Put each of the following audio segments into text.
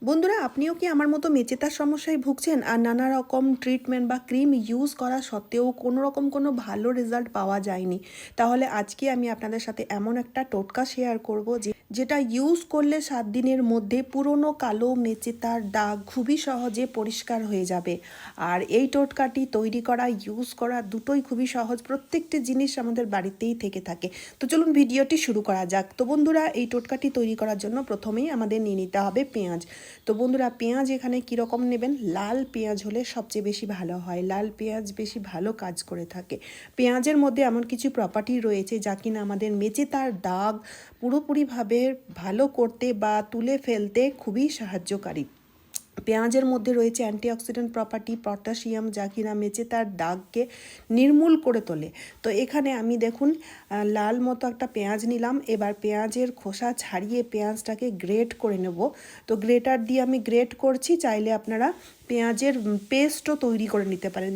বন্ধুরা, আপনিও কি আমার মতো মেচেতার সমস্যায় ভুগছেন আর নানা রকম ট্রিটমেন্ট বা ক্রিম ইউজ করা সত্ত্বেও কোনো রকম কোনো ভালো রেজাল্ট পাওয়া যায়নি? তাহলে আজকে আমি আপনাদের সাথে এমন একটা টোটকা শেয়ার করব যেটা ইউজ করলে 7 দিনের মধ্যে পুরনো কালো মেচেতার দাগ খুবই সহজে পরিষ্কার হয়ে যাবে। আর এই টোটকাটি তৈরি করা ইউজ করা দুটোই খুবই সহজ, প্রত্যেকটি জিনিস আমাদের বাড়িতেই থেকে থাকে। তো চলুন ভিডিওটি শুরু করা যাক। তো বন্ধুরা, এই টোটকাটি তৈরি করার জন্য প্রথমেই আমাদের নিয়ে নিতে হবে পেঁয়াজ। তো বন্ধুরা, পেঁয়াজ এখানে কীরকম নেবেন? লাল পেঁয়াজ হলে সবচেয়ে বেশি ভালো হয়, লাল পেঁয়াজ বেশি ভালো কাজ করে থাকে। পেঁয়াজের মধ্যে এমন কিছু প্রপার্টি রয়েছে যা কিনা আমাদের মেচেতার দাগ পুরোপুরিভাবে ভালো করতে বা তুলে ফেলতে খুবই সাহায্যকারী। পেঁয়াজের মধ্যে রয়েছে অ্যান্টিঅক্সিডেন্ট প্রপার্টি, পটাশিয়াম, যা কিনা মেচেতার দাগকে নির্মূল করে তোলে। তো এখানে আমি দেখুন লাল মতো একটা পেঁয়াজ নিলাম। এবার পেঁয়াজের খোসা ছাড়িয়ে পেঁয়াজটাকে গ্রেট করে নেব। তো গ্রেটার দিয়ে আমি গ্রেট করছি। চাইলে আপনারা পেঁয়াজের পেস্টও তৈরি করে নিতে পারেন,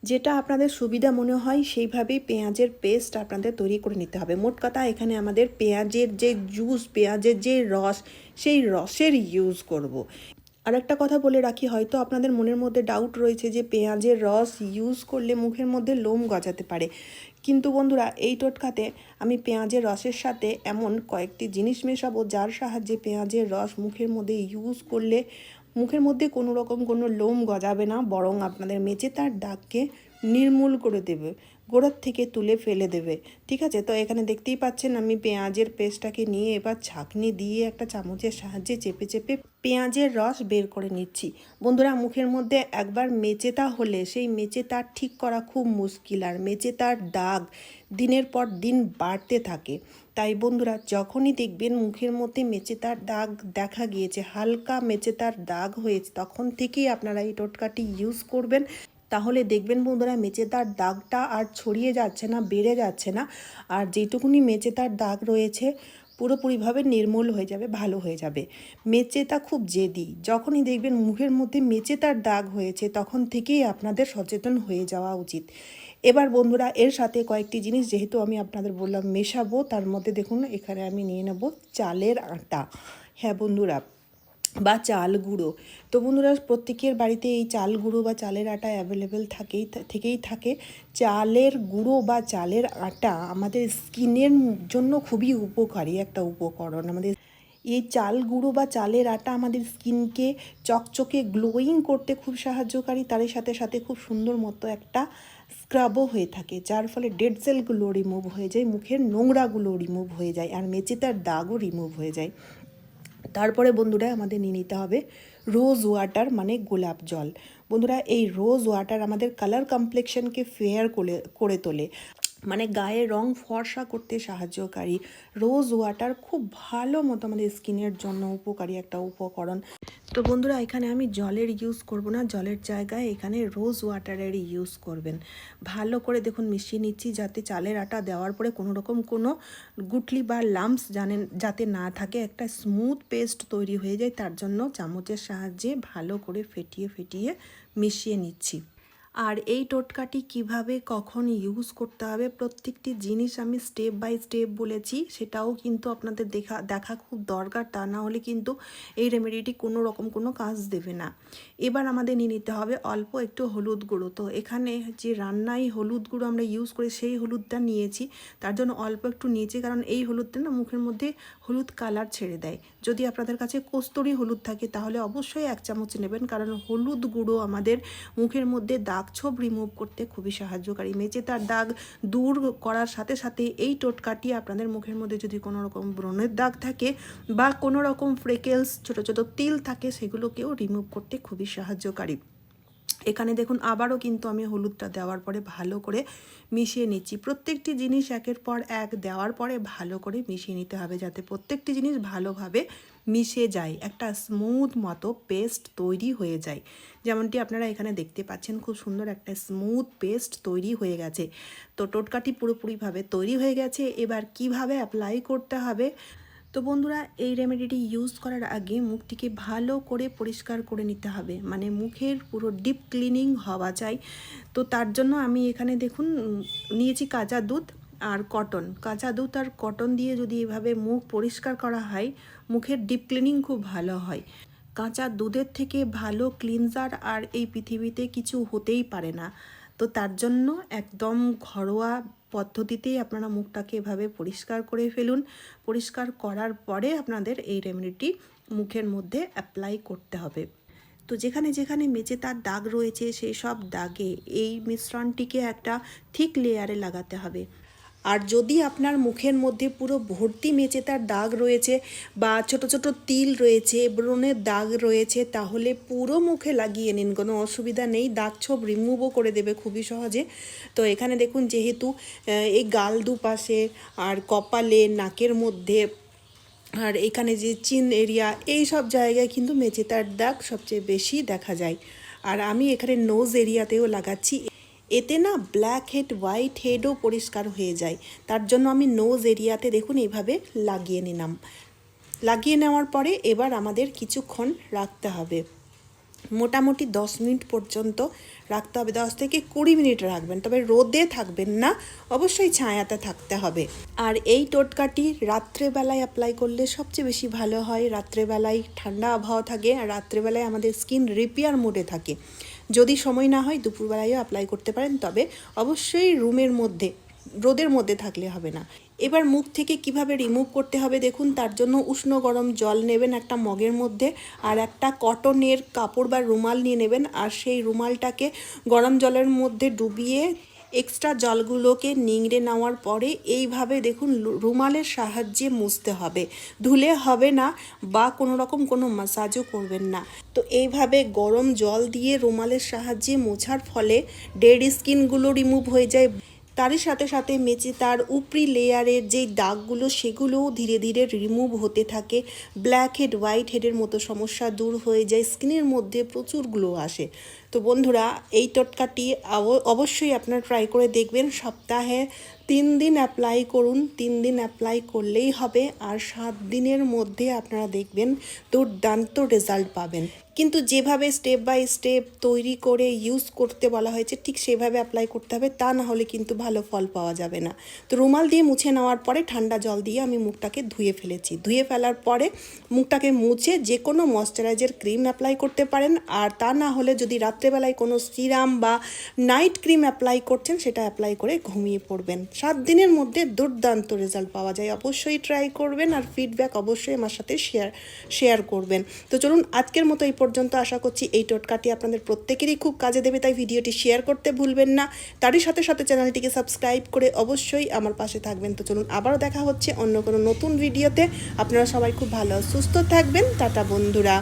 যেটা আপনাদের সুবিধা মনে হয় সেইভাবেই পেঁয়াজের পেস্ট আপনাদের তৈরি করে নিতে হবে। মোট কথা, এখানে আমাদের পেঁয়াজের যে জুস, পেঁয়াজের যে রস, সেই রসের ইউজ করব। আর একটা কথা বলে রাখি, হয়তো আপনাদের মনের মধ্যে ডাউট রয়েছে যে পেঁয়াজের রস ইউজ করলে মুখের মধ্যে লোম গজাতে পারে। কিন্তু বন্ধুরা, এই টোটকাতে আমি পেঁয়াজের রসের সাথে এমন কয়েকটি জিনিস মেশাবো যার সাহায্যে পেঁয়াজের রস মুখের মধ্যে ইউজ করলে মুখের মধ্যে কোনো রকম কোনো লোম গজাবে না, বরং আপনাদের মেচেতার দাগকে নির্মূল করে দেবে, গোড়ার থেকে তুলে ফেলে দেবে। ঠিক আছে? তো এখানে দেখতেই পাচ্ছেন আমি পেঁয়াজের পেস্টটাকে নিয়ে এবার ছাঁকনি দিয়ে একটা চামচের সাহায্যে চেপে চেপে পেঁয়াজের রস বের করে নিচ্ছি। বন্ধুরা, মুখের মধ্যে একবার মেচেতা হলে সেই মেচেতার ঠিক করা খুব মুশকিল, আর মেচেতার দাগ দিনের পর দিন বাড়তে থাকে। তাই বন্ধুরা, যখনই দেখবেন মুখের মধ্যে মেচেতার দাগ দেখা গিয়েছে, হালকা মেচেতার দাগ হয়েছে, তখন থেকেই আপনারা এই টোটকাটি ইউজ করবেন। তাহলে দেখবেন বন্ধুরা, মেচেতার দাগটা আর ছড়িয়ে যাচ্ছে না, বেড়ে যাচ্ছে না। আর যেটুকুনি মেচেতার দাগ রয়েছে পুরোপুরিভাবে নির্মূল হয়ে যাবে, ভালো হয়ে যাবে। মেচেতা খুব জেদি, যখনই দেখবেন মুখের মধ্যে মেচেতার দাগ হয়েছে তখন থেকেই আপনাদের সচেতন হয়ে যাওয়া উচিত। এবার বন্ধুরা, এর সাথে কয়েকটি জিনিস যেহেতু আমি আপনাদের বললাম মেশাবো, তার মধ্যে দেখুন এখানে আমি নিয়ে নেব চালের আটা। হ্যাঁ বন্ধুরা, বা চাল গুঁড়ো। তো বন্ধুরা, প্রত্যেকের বাড়িতে এই চাল গুঁড়ো বা চালের আটা অ্যাভেলেবেল থেকেই থাকে। চালের গুঁড়ো বা চালের আটা আমাদের স্কিনের জন্য খুবই উপকারী একটা উপকরণ। আমাদের এই চাল গুঁড়ো বা চালের আটা আমাদের স্কিনকে চকচকে গ্লোয়িং করতে খুব সাহায্যকারী, তার সাথে সাথে খুব সুন্দর মতো একটা স্ক্রাবও হয়ে থাকে, যার ফলে ডেড সেলগুলো রিমুভ হয়ে যায়, মুখের নোংরাগুলো রিমুভ হয়ে যায়, আর মেচেতার দাগও রিমুভ হয়ে যায়। তারপরে বন্ধুরা, আমাদের নিয়ে নিতে হবে রোজ ওয়াটার, মানে গোলাপ জল। বন্ধুরা, এই রোজ ওয়াটার আমাদের কালার কমপ্লেক্সনকে ফেয়ার করে তোলে, মানে গায়ের রং ফর্সা করতে সাহায্যকারী। রোজ ওয়াটার খুব ভালো মতো আমাদের স্কিনের জন্য উপকারী একটা উপকরণ। তো বন্ধুরা, এখানে আমি জলের ইউজ করব না, জলের জায়গায় এখানে রোজ ওয়াটারের ইউজ করবেন। ভালো করে দেখুন মিশিয়ে নিচ্ছি, যাতে চালের আটা দেওয়ার পরে কোনো রকম কোনো গুটলি বা লাম্পস যাতে না থাকে, একটা স্মুথ পেস্ট তৈরি হয়ে যায়। তার জন্য চামচের সাহায্যে ভালো করে ফেটিয়ে ফেটিয়ে মিশিয়ে নিচ্ছি। আর এই টোটকাটি কিভাবে কখন ইউজ করতে হবে প্রত্যেকটি জিনিস আমি স্টেপ বাই স্টেপ বলেছি, সেটাও কিন্তু আপনাদের দেখা খুব দরকার, তা না হলে কিন্তু এই রেমেডিটি কোনো রকম কোনো কাজ দেবে না। এবার আমাদের নিয়ে নিতে হবে অল্প একটু হলুদ গুঁড়ো। তো এখানে যে রান্নায় হলুদ গুঁড়ো আমরা ইউজ করি সেই হলুদটা নিয়েছি, তার জন্য অল্প একটু নিয়েছি, কারণ এই হলুদটা না মুখের মধ্যে হলুদ কালার ছেড়ে দেয়। যদি আপনাদের কাছে কস্তুরি হলুদ থাকে তাহলে অবশ্যই 1 চামচ নেবেন, কারণ হলুদ গুঁড়ো আমাদের মুখের মধ্যে দাগ ছোপ রিমুভ করতে খুবই সাহায্যকারী। মেচেতার দাগ দূর করার সাথে সাথে এই টোটকাটি আপনাদের মুখের মধ্যে যদি কোনো রকম ব্রণের দাগ থাকে বা কোনো রকম ফ্রেকেলস, ছোটো ছোটো তিল থাকে, সেগুলোকেও রিমুভ করতে খুবই সাহায্যকারী। এখানে দেখুন আবারও কিন্তু আমি হলুদটা দেওয়ার পরে ভালো করে মিশিয়ে নিচ্ছি। প্রত্যেকটি জিনিস একের পর এক দেওয়ার পরে ভালো করে মিশিয়ে নিতে হবে, যাতে প্রত্যেকটি জিনিস ভালোভাবে মিশে যায়, একটা স্মুথ মতো পেস্ট তৈরি হয়ে যায়। যেমনটি আপনারা এখানে দেখতে পাচ্ছেন, খুব সুন্দর একটা স্মুথ পেস্ট তৈরি হয়ে গেছে। তো টোটকাটি পুরোপুরিভাবে তৈরি হয়ে গেছে। এবার কিভাবে অ্যাপ্লাই করতে হবে? তো বন্ধুরা, এই রেমেডিটি ইউজ করার আগে মুখটিকে ভালো করে পরিষ্কার করে নিতে হবে, মানে মুখের পুরো ডিপ ক্লিনিং হওয়া চাই। তো তার জন্য আমি এখানে দেখুন নিয়েছি কাঁচা দুধ আর কটন। কাঁচা দুধ আর কটন দিয়ে যদি এভাবে মুখ পরিষ্কার করা হয়, মুখের ডিপ ক্লিনিং খুব ভালো হয়। কাঁচা দুধের থেকে ভালো ক্লিনজার আর এই পৃথিবীতে কিছু হতেই পারে না। তো তার জন্য একদম ঘরোয়া পদ্ধতিতেই আপনারা মুখটাকে এভাবে পরিষ্কার করে ফেলুন। পরিষ্কার করার পরে আপনাদের এই রেমেডিটি মুখের মধ্যে অ্যাপ্লাই করতে হবে। তো যেখানে যেখানে মেচেতার দাগ রয়েছে সেই সব দাগে এই মিশ্রণটিকে একটা থিক লেয়ারে লাগাতে হবে। আর যদি আপনার মুখের মধ্যে পুরো ভর্তি মেচেতার দাগ রয়েছে বা ছোট ছোট তিল রয়েছে, ব্রণের দাগ রয়েছে, তাহলে পুরো মুখে লাগিয়ে নিন, কোনো অসুবিধা নেই। দাগ ছোপ রিমুভও করে দেবে খুবই সহজে। তো এখানে দেখুন, যেহেতু এই গাল দুপাশে আর কপালে, নাকের মধ্যে আর এখানে যে চিন এরিয়া, এই সব জায়গায় কিন্তু মেচেতার দাগ সবচেয়ে বেশি দেখা যায়। আর আমি এখানে নোজ এরিয়াতেও লাগাচ্ছি। এতে না ব্ল্যাক হেড, হোয়াইট হেডও পরিষ্কার হয়ে যায়। তার জন্য আমি নোজ এরিয়াতে দেখুন এইভাবে লাগিয়ে নিলাম। লাগিয়ে নেওয়ার পরে এবার আমাদের কিছুক্ষণ রাখতে হবে, মোটামুটি 10 মিনিট পর্যন্ত রাখতে হবে। 10 থেকে 20 মিনিট রাখবেন, তবে রোদে থাকবেন না, অবশ্যই ছায়াতে থাকতে হবে। আর এই টোটকাটি রাত্রেবেলায় অ্যাপ্লাই করলে সবচেয়ে বেশি ভালো হয়। রাত্রেবেলায় ঠান্ডা আবহাওয়া থাকে আর রাত্রেবেলায় আমাদের স্কিন রিপেয়ার মোডে থাকে। যদি সময় না হয় দুপুরবেলায়ও অ্যাপ্লাই করতে পারেন, তবে অবশ্যই রুমের মধ্যে, রোদের মধ্যে থাকলে হবে না। এবার মুখ থেকে কিভাবে রিমুভ করতে হবে দেখুন। তার জন্য উষ্ণ গরম জল নেবেন একটা মগের মধ্যে, আর একটা কটনের কাপড় বা রুমাল নিয়ে নেবেন। আর সেই রুমালটাকে গরম জলের মধ্যে ডুবিয়ে এক্সট্রা জলগুলোকে নিংড়ে নেওয়ার পরে এইভাবে দেখুন রুমালের সাহায্যে মুছতে হবে। ধুলে হবে না বা কোনো রকম কোনো ম্যাসাজও করবেন না। তো এইভাবে গরম জল দিয়ে রুমালের সাহায্যে মোছার ফলে ডেড স্কিনগুলো রিমুভ হয়ে যায়। তারই সাথে সাথে মেচেতার উপরি লেয়ারের যেই দাগগুলো সেগুলোও ধীরে ধীরে রিমুভ হতে থাকে। ব্ল্যাক হেড, হোয়াইট হেডের মতো সমস্যা দূর হয়ে যায়, স্কিনের মধ্যে প্রচুর গ্লো আসে। তো বন্ধুরা, এই টোটকাটি অবশ্যই আপনারা ট্রাই করে দেখবেন। সপ্তাহে 3 দিন অ্যাপ্লাই করুন। 3 দিন অ্যাপ্লাই করলেই হবে, আর 7 দিনের মধ্যে আপনারা দেখবেন দুর্দান্ত রেজাল্ট পাবেন। কিন্তু যেভাবে স্টেপ বাই স্টেপ তৈরি করে ইউজ করতে বলা হয়েছে ঠিক সেভাবে অ্যাপ্লাই করতে হবে, তা না হলে কিন্তু ভালো ফল পাওয়া যাবে না। তো রুমাল দিয়ে মুছে নেওয়ার পরে ঠান্ডা জল দিয়ে আমি মুখটাকে ধুয়ে ফেলেছি। ধুয়ে ফেলার পরে মুখটাকে মুছে যে কোনো ময়শ্চারাইজার ক্রিম অ্যাপ্লাই করতে পারেন। আর তা না হলে যদি রাত্রেবেলায় কোনো সিরাম বা নাইট ক্রিম অ্যাপ্লাই করছেন, সেটা অ্যাপ্লাই করে ঘুমিয়ে পড়বেন। 7 দিনের মধ্যে দুর্দান্ত রেজাল্ট পাওয়া যায়। অবশ্যই ট্রাই করবেন আর ফিডব্যাক অবশ্যই আমার সাথে শেয়ার করবেন। তো চলুন, আজকের মতো এই পর্যন্ত। আশা করছি এই টোটকাটি আপনাদের প্রত্যেকেরই খুব কাজে দেবে, তাই ভিডিওটি শেয়ার করতে ভুলবেন না। তারই সাথে সাথে চ্যানেলটিকে সাবস্ক্রাইব করে অবশ্যই আমার পাশে থাকবেন। তো চলুন, আবারও দেখা হচ্ছে অন্য কোনো নতুন ভিডিওতে। আপনারা সবাই খুব ভালো সুস্থ থাকবেন। টাটা বন্ধুরা।